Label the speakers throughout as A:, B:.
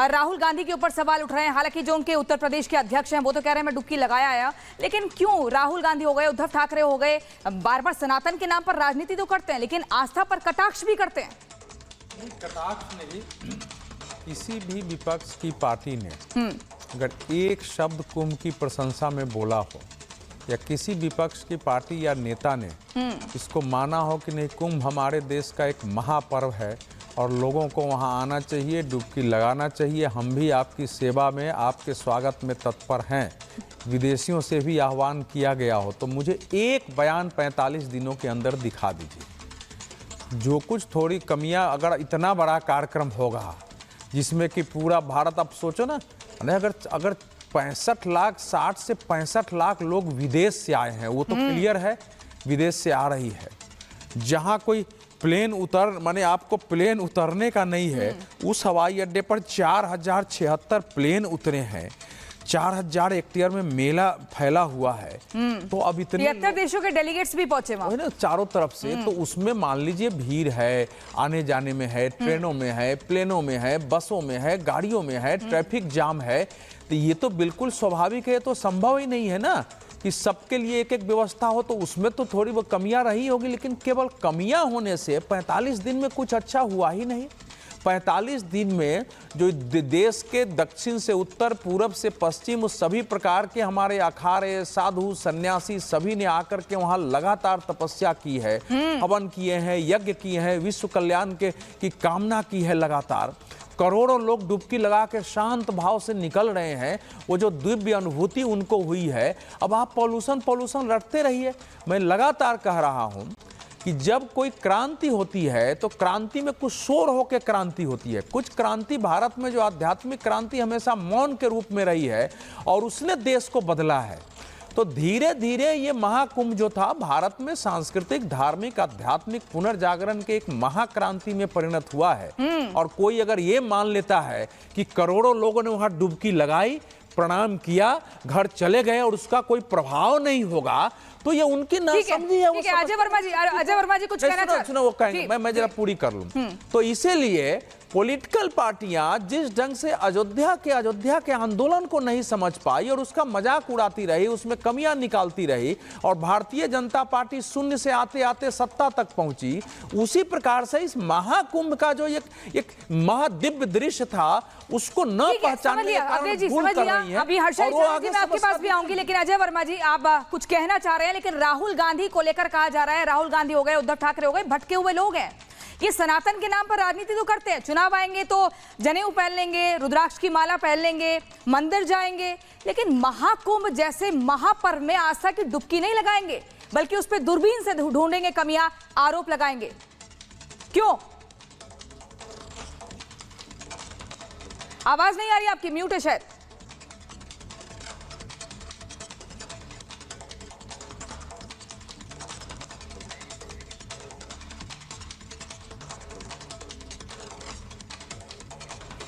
A: राहुल गांधी के ऊपर सवाल उठ रहे हैं। हालांकि जो उनके उत्तर प्रदेश के अध्यक्ष हैं वो तो कह रहे हैं मैं डुबकी लगाया आया, लेकिन क्यों राहुल गांधी हो गए, उद्धव ठाकरे हो गए, बार बार सनातन के नाम पर राजनीति तो करते हैं लेकिन आस्था पर कटाक्ष भी करते हैं।
B: कटाक्ष नहीं, किसी भी विपक्ष की पार्टी ने अगर एक शब्द कुंभ की प्रशंसा में बोला हो या किसी विपक्ष की पार्टी या नेता ने इसको माना हो कि नहीं कुंभ हमारे देश का एक महापर्व है और लोगों को वहां आना चाहिए, डुबकी लगाना चाहिए, हम भी आपकी सेवा में आपके स्वागत में तत्पर हैं, विदेशियों से भी आह्वान किया गया हो, तो मुझे एक बयान 45 दिनों के अंदर दिखा दीजिए। जो कुछ थोड़ी कमियां, अगर इतना बड़ा कार्यक्रम होगा जिसमें कि पूरा भारत, आप सोचो ना, अगर 65 लाख 60 से 65 लाख लोग विदेश से आए हैं, वो तो क्लियर है विदेश से आ रही है। जहां कोई प्लेन माने आपको प्लेन उतरने का नहीं है, उस हवाई अड्डे पर 4076 प्लेन उतरे हैं, 4000 हेक्टेयर में मेला फैला हुआ है। तो अब इतने
A: 73 देशों के डेलीगेट्स भी पहुंचे वहां
B: ना चारों तरफ से, तो उसमें मान लीजिए भीड़ है, आने जाने में है, ट्रेनों में है, प्लेनों में है, बसों में है, गाड़ियों में है, ट्रैफिक जाम है, तो ये तो बिल्कुल स्वाभाविक है। तो संभव ही नहीं है ना कि सबके लिए एक एक व्यवस्था हो, तो उसमें तो थोड़ी वो कमियां रही होगी, लेकिन केवल कमियां होने से 45 दिन में कुछ अच्छा हुआ ही नहीं। 45 दिन में जो देश के दक्षिण से उत्तर, पूरब से पश्चिम, उस सभी प्रकार के हमारे अखाड़े, साधु, सन्यासी सभी ने आकर के वहां लगातार तपस्या की है, हवन किए हैं, यज्ञ किए हैं, विश्व कल्याण की कामना की है लगातार। करोड़ों लोग डुबकी लगा के शांत भाव से निकल रहे हैं, वो जो दिव्य अनुभूति उनको हुई है। अब आप पॉल्यूशन रटते रहिए। मैं लगातार कह रहा हूं कि जब कोई क्रांति होती है तो क्रांति में कुछ शोर होकर क्रांति होती है। कुछ क्रांति भारत में जो आध्यात्मिक क्रांति हमेशा मौन के रूप में रही है और उसने देश को बदला है। तो धीरे धीरे ये महाकुंभ जो था भारत में सांस्कृतिक, धार्मिक, आध्यात्मिक पुनर्जागरण के एक महाक्रांति में परिणत हुआ है। और कोई अगर ये मान लेता है कि करोड़ों लोगों ने वहां डुबकी लगाई, प्रणाम किया, घर चले गए और उसका कोई प्रभाव नहीं होगा, तो ये उनकी नासमझी है।
A: अजय वर्मा जी कुछ कहना चाहते हैं?
B: वो कहेंगे, मैं जरा पूरी कर लूं। तो इसीलिए पॉलिटिकल पार्टियां जिस ढंग से अयोध्या के आंदोलन को नहीं समझ पाई और उसका मजाक उड़ाती रही, उसमें कमियां निकालती रही, और भारतीय जनता पार्टी शून्य से आते आते सत्ता तक पहुंची, उसी प्रकार से इस महाकुंभ का जो एक महादिव्य दृश्य था उसको न पहचानने के कारण भूल कर रही है।
A: अभी हर्षल जी मैं आपके पास भी आऊंगी, लेकिन अजय वर्मा जी आप कुछ कहना चाह रहे हैं, लेकिन राहुल गांधी को लेकर कहा जा रहा है, राहुल गांधी हो गए, उद्धव ठाकरे हो गए, भटके हुए लोग हैं। ये सनातन के नाम पर राजनीति तो करते हैं, चुनाव आएंगे तो जनेऊ पहन लेंगे, रुद्राक्ष की माला पहन लेंगे, मंदिर जाएंगे, लेकिन महाकुंभ जैसे महापर्व में आस्था की डुबकी नहीं लगाएंगे, बल्कि उस पर दूरबीन से ढूंढेंगे कमियां, आरोप लगाएंगे। क्यों? आवाज नहीं आ रही आपकी, म्यूट है शायद।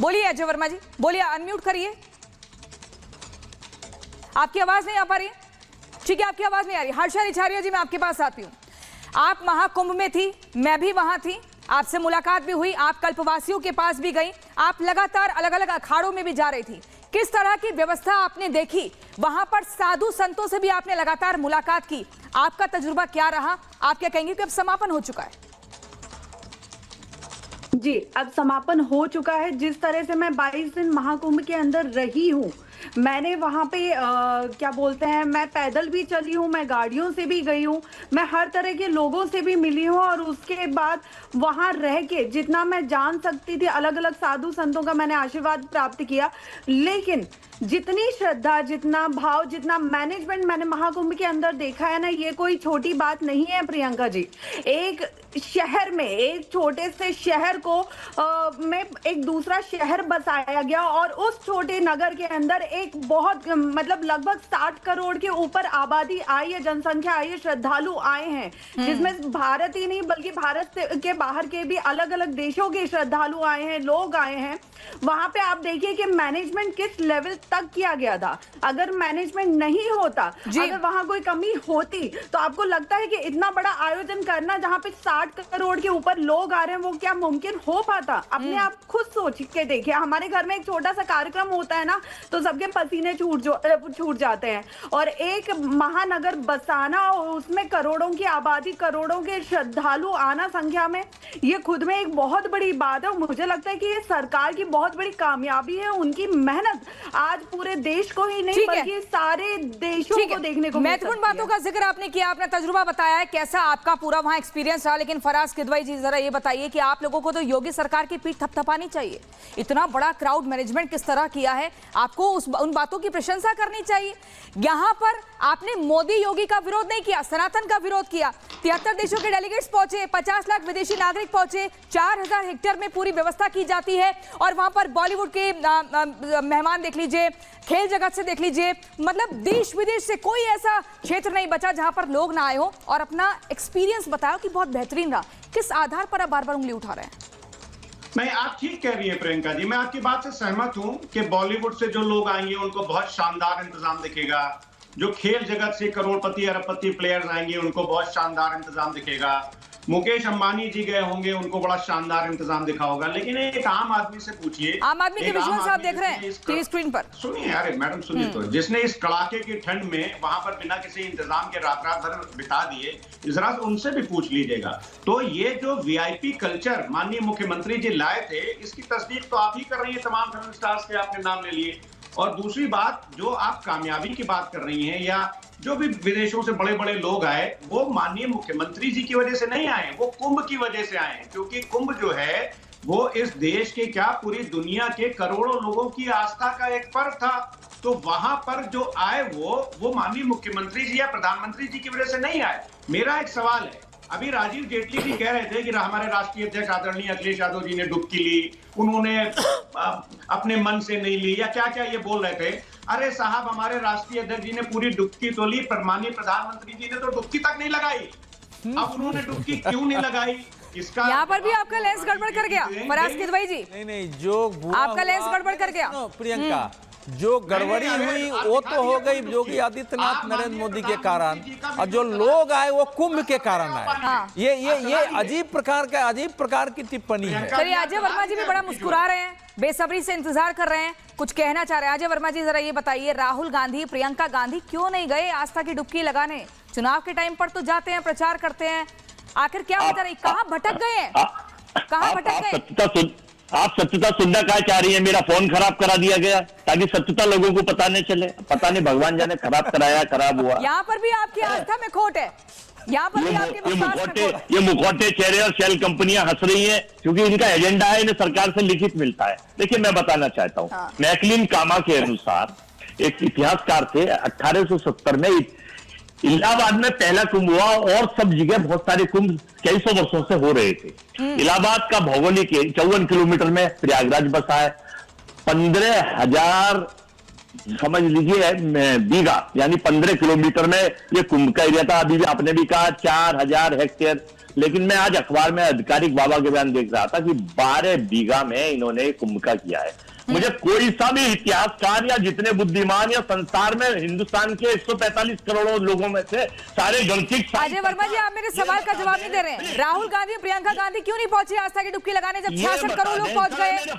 A: बोलिए अजय वर्मा जी, बोलिए, अनम्यूट करिए। आपकी आवाज नहीं आ पा रही है? ठीक है, आपकी आवाज नहीं आ रही। हर्षा रिछारिया जी मैं आपके पास आती हूँ। आप महाकुंभ में थी, मैं भी वहां थी, आपसे मुलाकात भी हुई, आप कल्पवासियों के पास भी गई, आप लगातार अलग अलग अखाड़ों में भी जा रही थी। किस तरह की व्यवस्था आपने देखी वहां पर? साधु संतों से भी आपने लगातार मुलाकात की, आपका तजुर्बा क्या रहा? आप क्या कहेंगे कि अब समापन हो चुका है?
C: जी, अब समापन हो चुका है। जिस तरह से मैं 22 दिन महाकुंभ के अंदर रही हूँ, मैंने वहाँ पे क्या बोलते हैं, मैं पैदल भी चली हूँ, मैं गाड़ियों से भी गई हूँ, मैं हर तरह के लोगों से भी मिली हूँ, और उसके बाद वहाँ रह के जितना मैं जान सकती थी, अलग अलग साधु संतों का मैंने आशीर्वाद प्राप्त किया। लेकिन जितनी श्रद्धा, जितना भाव, जितना मैनेजमेंट मैंने महाकुंभ के अंदर देखा है ना, ये कोई छोटी बात नहीं है प्रियंका जी। एक शहर में, एक छोटे से शहर को में एक दूसरा शहर बसाया गया, और उस छोटे नगर के अंदर एक बहुत मतलब लगभग 60 करोड़ के ऊपर आबादी आई है, जनसंख्या आई है, श्रद्धालु आए हैं, जिसमें भारत ही नहीं बल्कि भारत के बाहर के भी अलग अलग देशों के श्रद्धालु आए हैं, लोग आए हैं। वहां पे आप देखिए कि मैनेजमेंट किस लेवल तक किया गया था। अगर मैनेजमेंट नहीं होता, अगर वहां कोई कमी होती, तो आपको लगता है कि इतना बड़ा आयोजन करना जहां पे 60 करोड़ के ऊपर लोग आ रहे हैं, वो क्या मुमकिन हो पाता? अपने आप खुद सोच के देखिए, हमारे घर में एक छोटा सा कार्यक्रम होता है ना, तो सबके पसीने छूट जाते हैं। और एक महानगर बसाना, उसमें करोड़ों की आबादी, करोड़ों के श्रद्धालु आना संख्या में, ये खुद में एक बहुत बड़ी बात है। मुझे लगता है कि ये सरकार की बहुत बड़ी कामयाबी है, उनकी मेहनत आज पूरे देश को ही नहीं
A: ठीक है।
C: बल्कि सारे देशों को देखने को मिल
A: महत्वपूर्ण
C: सकती है।
A: बातों का जिक्र आपने किया, आपने तजुर्बा बताया है, कैसा आपका पूरा वहां एक्सपीरियंस रहा। लेकिन फराज किदवई जी, जरा ये बताइए कि आप लोगों को तो योगी सरकार की पीठ थपथपानी चाहिए। इतना बड़ा क्राउड मैनेजमेंट किस तरह किया है, आपको उन बातों की प्रशंसा करनी चाहिए। यहां पर आपने मोदी योगी का विरोध नहीं किया, सनातन का विरोध किया। 73 देशों के डेलीगेट्स पहुंचे, 50 लाख विदेशी नागरिक पहुंचे, 4000 हेक्टेयर में पूरी व्यवस्था की जाती है। और वहां पर बॉलीवुड के मेहमान देख लीजिए, खेल जगत से देख लीजिए, मतलब देश विदेश से कोई ऐसा क्षेत्र नहीं बचा जहां पर लोग ना आए हो और अपना एक्सपीरियंस बताओ कि बहुत बेहतरीन रहा। किस आधार पर आप बार बार उंगली उठा रहे हैं?
D: नहीं, आप ठीक कह रही है प्रियंका जी, मैं आपकी बात से सहमत हूं कि बॉलीवुड से जो लोग आएंगे उनको बहुत शानदार इंतजाम दिखेगा। जो खेल जगत से करोड़पति अरबपति प्लेयर्स आएंगे उनको बहुत शानदार इंतजाम दिखेगा। मुकेश अंबानी जी गए होंगे, उनको बड़ा शानदार इंतजाम दिखा होगा। लेकिन एक आम आदमी से पूछिए,
A: आम आदमी के विजुअल्स आप देख रहे हैं टीवी स्क्रीन पर।
D: सुनिए, अरे मैडम सुनिए, तो जिसने इस कड़ाके की ठंड में वहां पर बिना किसी इंतजाम के रात भर बिता दिए, जरा उनसे भी पूछ लीजिएगा। तो ये जो वीआईपी कल्चर माननीय मुख्यमंत्री जी लाए थे, इसकी तस्दीक तो आप ही कर रही है, तमाम फिल्म स्टार्स के आपने नाम ले लिए। और दूसरी बात, जो आप कामयाबी की बात कर रही हैं, या जो भी विदेशों से बड़े बड़े लोग आए, वो माननीय मुख्यमंत्री जी की वजह से नहीं आए, वो कुंभ की वजह से आए। क्योंकि कुंभ जो है वो इस देश के क्या पूरी दुनिया के करोड़ों लोगों की आस्था का एक पर्व था। तो वहां पर जो आए वो माननीय मुख्यमंत्री जी या प्रधानमंत्री जी की वजह से नहीं आए। मेरा एक सवाल है, अभी राजीव जेटली जी कह रहे थे कि हमारे राष्ट्रीय अध्यक्ष आदरणीय अखिलेश यादव जी ने डुबकी ली, उन्होंने अपने मन से नहीं ली, या क्या क्या ये बोल रहे थे। अरे साहब, हमारे राष्ट्रीय अध्यक्ष जी ने पूरी डुबकी तो ली, पर माननीय प्रधानमंत्री जी ने तो डुबकी तक नहीं लगाई। अब उन्होंने डुबकी क्यों नहीं लगाई, इसका
A: यहाँ पर भी आपका लेंस गड़बड़ कर गया फराज किदवई जी।
B: नहीं, जो
A: आपका लेंस गड़बड़ कर गया।
B: प्रियंका, जो गड़बड़ी हुई वो तो हो गई योगी आदित्यनाथ नरेंद्र मोदी के कारण, और जो लोग आए वो कुंभ के कारण आए। ये अजीब प्रकार की टिप्पणी है।
A: चलिए, अजय वर्मा जी भी बड़ा मुस्कुरा रहे हैं, बेसब्री से इंतजार कर रहे हैं, कुछ कहना चाह रहे हैं। अजय वर्मा जी, जरा ये बताइए, राहुल गांधी, प्रियंका गांधी क्यों नहीं गए आस्था की डुबकी लगाने? चुनाव के टाइम पर तो जाते हैं, प्रचार करते हैं, आखिर क्या वजह रही? कहाँ भटक गए हैं, कहाँ भटक गए?
E: आप सत्यता सुनना क्या चाह रही है? मेरा फोन खराब करा दिया गया ताकि सत्यता लोगों को पता नहीं चले। पता नहीं भगवान जाने खराब कराया, खराब हुआ।
A: यहाँ पर भी आपकी आस्था में खोट है, यहाँ पर भी आपके विश्वास में खोट है।
E: ये मुखौटे चेहरे और शेल कंपनियां हंस रही हैं क्योंकि इनका एजेंडा है, इन्हें सरकार से लिखित मिलता है। देखिए, मैं बताना चाहता हूँ, मैकलिन कामा के अनुसार, एक इतिहासकार थे, 1870 में इलाहाबाद में पहला कुंभ हुआ, और सब जगह बहुत सारे कुंभ कई सौ वर्षों से हो रहे थे। इलाहाबाद का भौगोलिक 54 किलोमीटर में प्रयागराज बसा है। 15,000 समझ लीजिए बीघा, यानी 15 किलोमीटर में ये कुंभ का एरिया था। अभी आपने भी कहा 4000 हेक्टेयर, लेकिन मैं आज अखबार में आधिकारिक बाबा के बयान देख रहा था कि 12 बीघा में इन्होंने कुंभ का किया है। मुझे कोई सा भी इतिहासकार या जितने बुद्धिमान या संसार में हिंदुस्तान के 145 करोड़ लोगों में से सारे गणित।
A: अजय वर्मा जी, आप मेरे सवाल का जवाब नहीं दे रहे हैं। राहुल गांधी, प्रियंका गांधी क्यों नहीं पहुंची आस्था की डुबकी लगाने, जब 66 करोड़ लोग पहुंच गए?